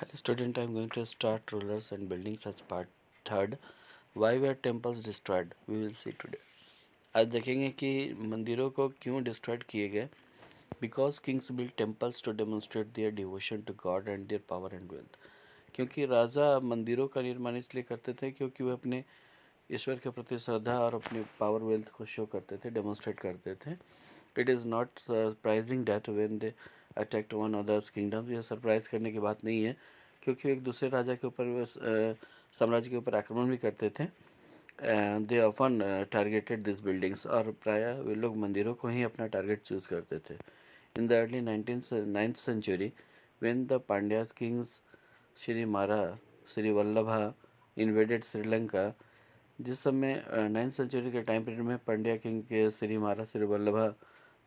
Hello student, I am going to start rulers and buildings as part third. Why were temples destroyed? We will see today. आज देखेंगे कि मंदिरों को क्यों destroyed किए गए. Because kings build temples to demonstrate their devotion to God and their power and wealth. क्योंकि राजा मंदिरों का निर्माण इसलिए करते थे क्योंकि वे अपने ईश्वर के प्रति श्रद्धा और अपनी पावर वेल्थ को शो करते थे, डेमोन्स्ट्रेट करते थे. It is not surprising that when they attacked one others kingdom. यह सरप्राइज करने की बात नहीं है क्योंकि एक दूसरे राजा के ऊपर साम्राज्य के ऊपर आक्रमण भी करते थे. They often targeted this buildings, और प्रायः वे लोग मंदिरों को ही अपना टारगेट चूज करते थे. इन the early 9th century when the Pandya kings Shri मारा श्री वल्लभा इन्वेडेड श्रीलंका. जिस समय 9th सेंचुरी के टाइम पीरियड में पांड्या किंग के श्री मारा श्री वल्लभा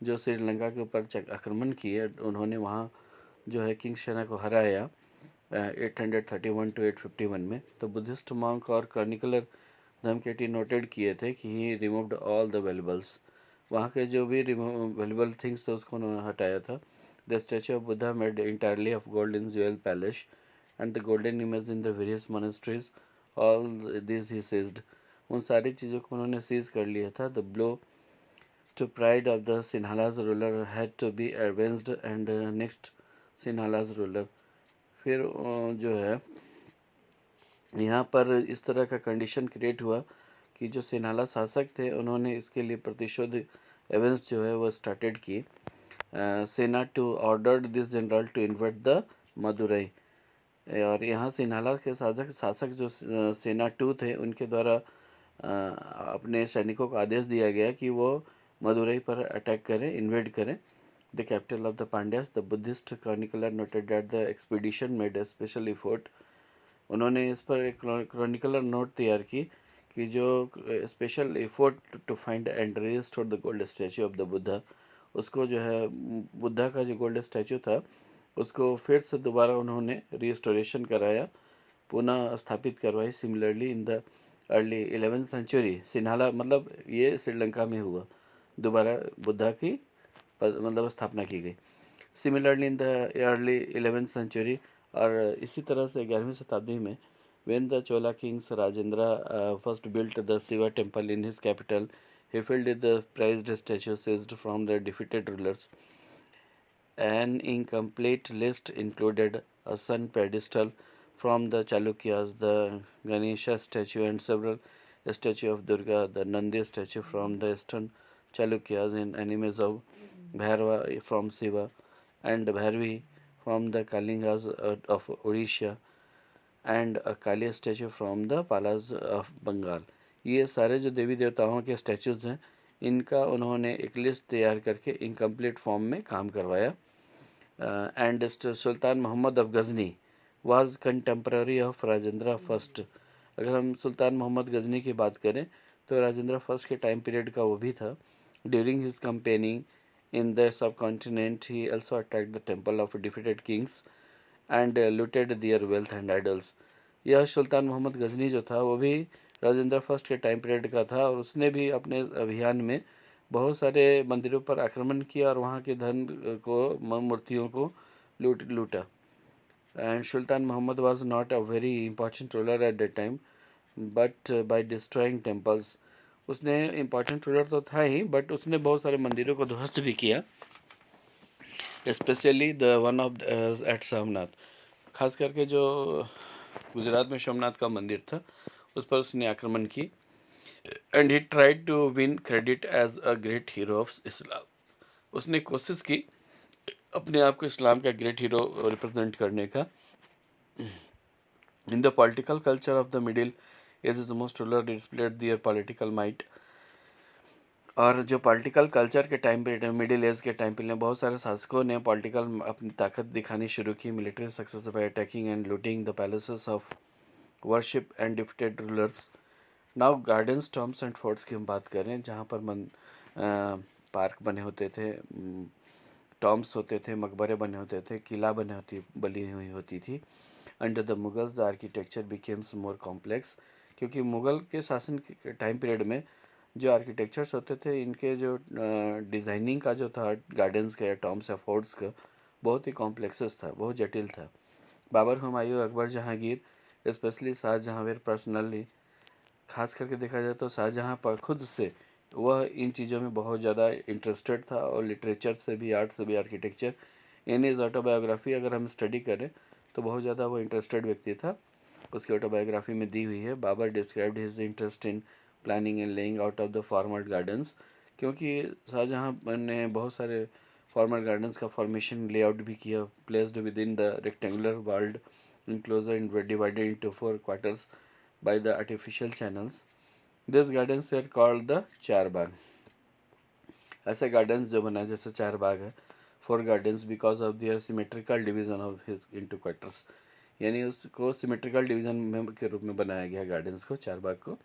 जो श्रीलंका के ऊपर आक्रमण किए, उन्होंने वहाँ जो है किंग सेना को हराया 831 to 851 में. तो बुद्धिस्ट मॉन्क और क्रॉनिकलर धमकेटी नोटेड किए थे कि ही रिमूव्ड ऑल द वैल्यूबल्स. वहाँ के जो भी वैल्यूबल थिंग्स थे उसको उन्होंने हटाया था. The statue of Buddha made entirely of gold in jewel palace and the golden image in the various monasteries, all this he seized. उन सारी चीज़ों को उन्होंने सीज कर लिया था. The blow to pride of the Sinhalas ruler had to be avenged and next Sinhalas ruler. फिर जो है यहाँ पर इस तरह का कंडीशन क्रिएट हुआ कि जो सिन्हाला शासक थे उन्होंने इसके लिए प्रतिशोध एवेंस जो है वो स्टार्टेड की. Sena two ordered this general to invade the Madurai. और यहाँ सिन्हाला के शासक जो सेना टू थे उनके द्वारा अपने सैनिकों को आदेश दिया गया कि वो मदुरई पर अटैक करें, इन्वेड करें the capital of the Pandyas. The Buddhist chronicler noted that the expedition made a special effort. उन्होंने इस पर एक क्रॉनिकलर नोट तैयार की कि जो special effort to find and restore the gold statue of the Buddha, उसको जो है बुद्धा का जो गोल्ड स्टैचू था उसको फिर से दोबारा उन्होंने रिस्टोरेशन कराया, पुनः स्थापित करवाई. Similarly in the early 11th century Sinhala, मतलब ये श्रीलंका में हुआ, दोबारा बुद्धा की मतलब स्थापना की गई. Similarly in the early 11th century, और इसी तरह से 11वीं शताब्दी में when the Chola kings Rajendra first built the Shiva temple in his capital, he filled with the prized statues seized from the defeated rulers. An incomplete list included a sun pedestal from the Chalukyas, the Ganesha statue, and several statues of Durga, the Nandi statue from the eastern Chalukyas, and animals of Bhairava from Shiva, and Bhairavi from the Kalingas of Odisha, and a Kaliya statue from the Palas of Bengal. ये सारे जो देवी देवताओं के statues हैं इनका उन्होंने एक list तैयार करके इनकम्प्लीट फॉर्म में काम करवाया. And Sultan Mohammad of Ghazni was contemporary of Rajendra first. अगर हम सुल्तान मोहम्मद गजनी की बात करें तो राजेंद्र फर्स्ट के टाइम पीरियड का वो भी था. During his campaigning in the subcontinent he also attacked the temple of defeated kings and looted their wealth and idols. यह सुल्तान मोहम्मद गजनी जो था वो भी राजेंद्र फर्स्ट के टाइम पीरियड का था, और उसने भी अपने अभियान में बहुत सारे मंदिरों पर आक्रमण किया और वहाँ के धन को, मूर्तियों को लूटा. And Sultan Mohammad was not a very important ruler at that time, but by destroying temples. उसने इम्पॉर्टेंट रूलर तो था ही, बट उसने बहुत सारे मंदिरों को ध्वस्त भी किया, specially the one of at Somnath. खास करके जो गुजरात में सोमनाथ का मंदिर था उस पर उसने आक्रमण की. And he tried to win credit as a great hero of Islam. उसने कोशिश की अपने आप को इस्लाम का ग्रेट हीरो रिप्रेजेंट करने का. In the political culture of the middle age most ruler displayed their political might. और जो पॉलिटिकल कल्चर के टाइम पीरियड में, मिडिल एज के टाइम पीरियड में बहुत सारे शासकों ने पॉलिटिकल अपनी ताकत दिखानी शुरू की. Military success by attacking and looting the palaces of worship and defeated rulers. Now gardens, Tom's and forts की हम बात करें, जहाँ पर पार्क बने होते थे, टॉम्स होते थे, मकबरे बने होते थे, किला बनी हुई होती थी. Under the Mughals the architecture becomes more complex. क्योंकि मुग़ल के शासन के टाइम पीरियड में जो आर्किटेक्चर्स होते थे, इनके जो डिज़ाइनिंग का जो था गार्डन्स का या टॉम्स या फोर्ट्स का, बहुत ही कॉम्प्लेक्सेस था, बहुत जटिल था. बाबर, हुमायूं, अकबर, जहांगीर स्पेशली शाहजहां पर्सनली, खास करके देखा जाए तो शाहजहां पर खुद से वह इन चीज़ों में बहुत ज़्यादा इंटरेस्टेड था, और लिटरेचर से भी, आर्ट से भी, आर्किटेक्चर। इन इज़ ऑटोबायोग्राफी अगर हम स्टडी करें तो बहुत ज़्यादा वो इंटरेस्टेड व्यक्ति था, उसकी ऑटोबायोग्राफी में दी हुई है। Babur described his interest in planning and laying out of the formal gardens, क्योंकि शाहजहां ने बहुत सारे फॉर्मल गार्डन्स का फॉर्मेशन लेआउट भी किया। Placed within the rectangular walled enclosure and were divided into 4 quarters by the artificial channels. These gardens were called the चार बाग। ऐसे gardens जो बनाए जैसे चार बाग है, 4 gardens, because of their symmetrical division of his into quarters, यानी उसको symmetrical division में के रूप में बनाया गया गार्डन्स को, चार बाग को।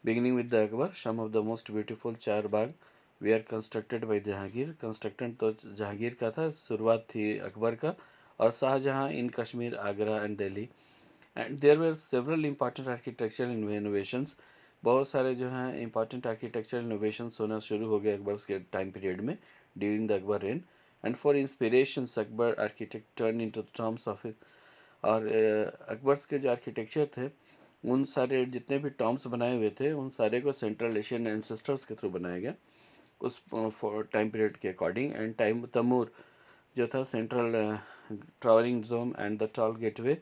Beginning with the Akbar, some of the most beautiful char bagh they are constructed by Jahangir. Constructed तो जहांगीर का था, शुरुआत थी अकबर का, और Shahjahan in Kashmir, Agra and Delhi. And there were several important architectural innovations, बहुत सारे जो हैं इंपॉर्टेंट आर्किटेक्चरल इनोवेशंस होना शुरू हो गए अकबर के टाइम पीरियड में, during the Akbar rain. And for inspiration Akbar architect turn into terms of, और अकबर के जो आर्किटेक्चर थे उन सारे जितने भी टॉम्स बनाए हुए थे उन सारे को सेंट्रल एशियन एंसेस्टर्स के थ्रू बनाया गया उस टाइम पीरियड के अकॉर्डिंग। एंड टाइम तमूर जो था central travelling zone and the tall gateway,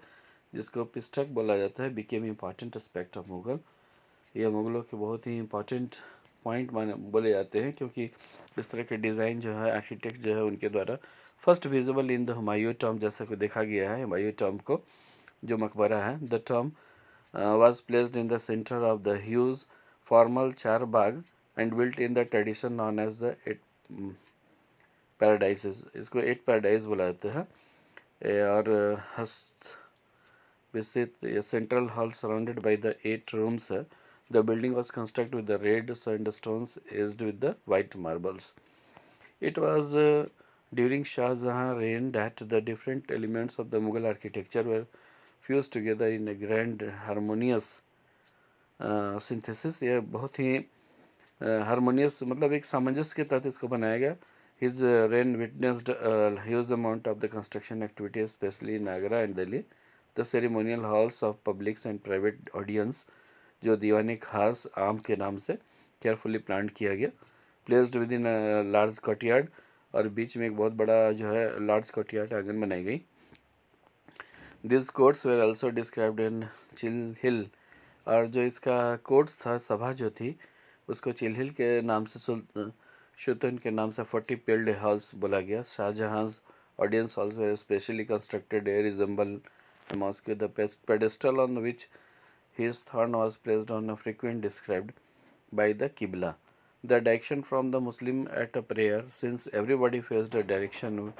जिसको पिस्टक बोला जाता है, became important aspect of Mughal. यह मुगलों के बहुत ही इम्पॉर्टेंट पॉइंट माने बोले जाते हैं, क्योंकि इस तरह के डिज़ाइन जो है आर्किटेक्ट जो है उनके द्वारा first visible in the Humayun Tom, जैसा को देखा गया है हुमायूं टॉम को, जो मकबरा है। The Tom was placed in the center of the huge formal चार बाग and built in the tradition known as the eight paradises, इसको एट पैराडाइज बोला जाता है। और हस्त विस्तृत central hall surrounded by the 8 rooms है। The building was constructed with the red sandstones edged with the white marbles. It was during Shah Jahan reign that the different elements of the Mughal architecture were fused together in a grand harmonious synthesis. ये बहुत ही harmonious, मतलब एक सामंजस्य के तहत इसको बनाया गया। His rain witnessed huge amount of the construction activity specially in Agra and Delhi. The ceremonial halls of publics and private audience, जो दीवानी खास आम के नाम से केयरफुली प्लान किया गया। Placed with in large courtyard, और बीच में एक बहुत बड़ा जो है लार्ज कोर्टयार्ड आंगन बनाई गई। This courts were also described in चिल हिल, और जो इसका कोर्ट्स था, सभा जो थी, उसको चिलहिल के नाम से, सुल्तान के नाम से 40 पिल्ड हाउस बोला गया। Shahjahan's audience halls were specially constructed a resemble a mosque. The pedestal on which his throne was placed on a frequent described by the Qibla, the direction from the Muslim at a prayer, since everybody faced a direction।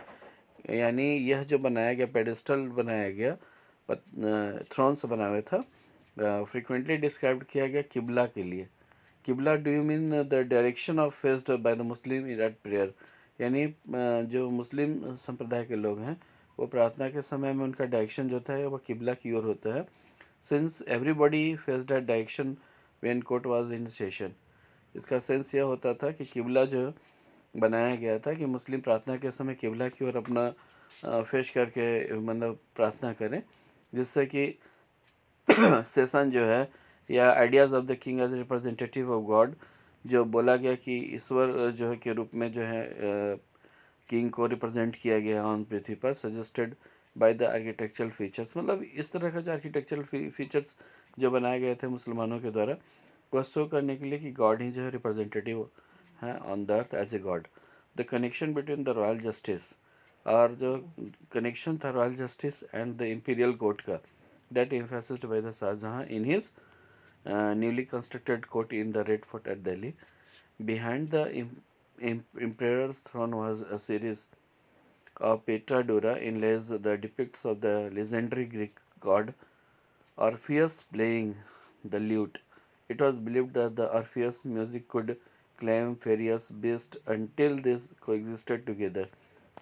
यानी यह जो बनाया गया pedestal बनाया गया, throne से बना हुआ था, फ्रिक्वेंटली डिस्क्राइब किया गया किबला के लिए। किबला, do you mean the direction of faced by the Muslim at prayer, यानी जो मुस्लिम संप्रदाय के लोग हैं वो प्रार्थना के समय में उनका डायरेक्शन जो था वह किबला की ओर होता है। Since everybody faced that direction when court was in session, इसका सेंस यह होता था कि किबला जो बनाया गया था कि मुस्लिम प्रार्थना के समय किबला की ओर अपना फेस करके मतलब प्रार्थना करें, जिससे कि सेशन जो है, या ideas of the king as representative of God, जो बोला गया कि ईश्वर जो है के रूप में जो है किंग को रिप्रेजेंट किया गया ऑन पृथ्वी पर, suggested by the architectural features, मतलब इस तरह का जो आर्किटेक्चरल फीचर्स जो बनाए गए थे मुसलमानों के द्वारा, वह शो करने के लिए कि गॉड ही जो है रिप्रेजेंटेटिव है on the earth as a god. The connection between the royal justice, और जो कनेक्शन था royal justice and the imperial court का, that emphasized by the Shahjahan in his newly constructed court in the Red Fort at Delhi. Behind the emperor's throne was a series of Petra Dura inlays that depicts of the legendary Greek god Orpheus playing the lute. It was believed that the Orpheus music could claim various beasts until these coexisted together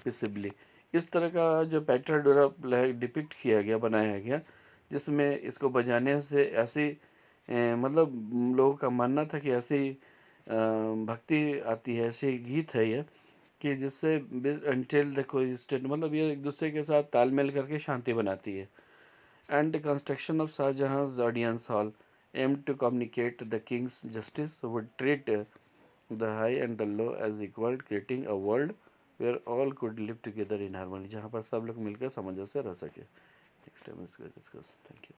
peaceably. इस तरह का जो Petra डोरा depict किया गया, बनाया गया, जिसमें इसको बजाने से ऐसी मतलब लोगों का मानना था कि ऐसी भक्ति आती है, ऐसी गीत है यह कि जिससे अनटिल द कोएक्सिस्टेंट, मतलब ये एक दूसरे के साथ तालमेल करके शांति बनाती है। And the construction of Shah Jahan's audience hall aimed to communicate the king's justice would treat the high and the low as equal, creating a world where all could live together in harmony, जहाँ पर सब लोग मिलकर सामंजस्य रह सके। Next time let's discuss. Thank you.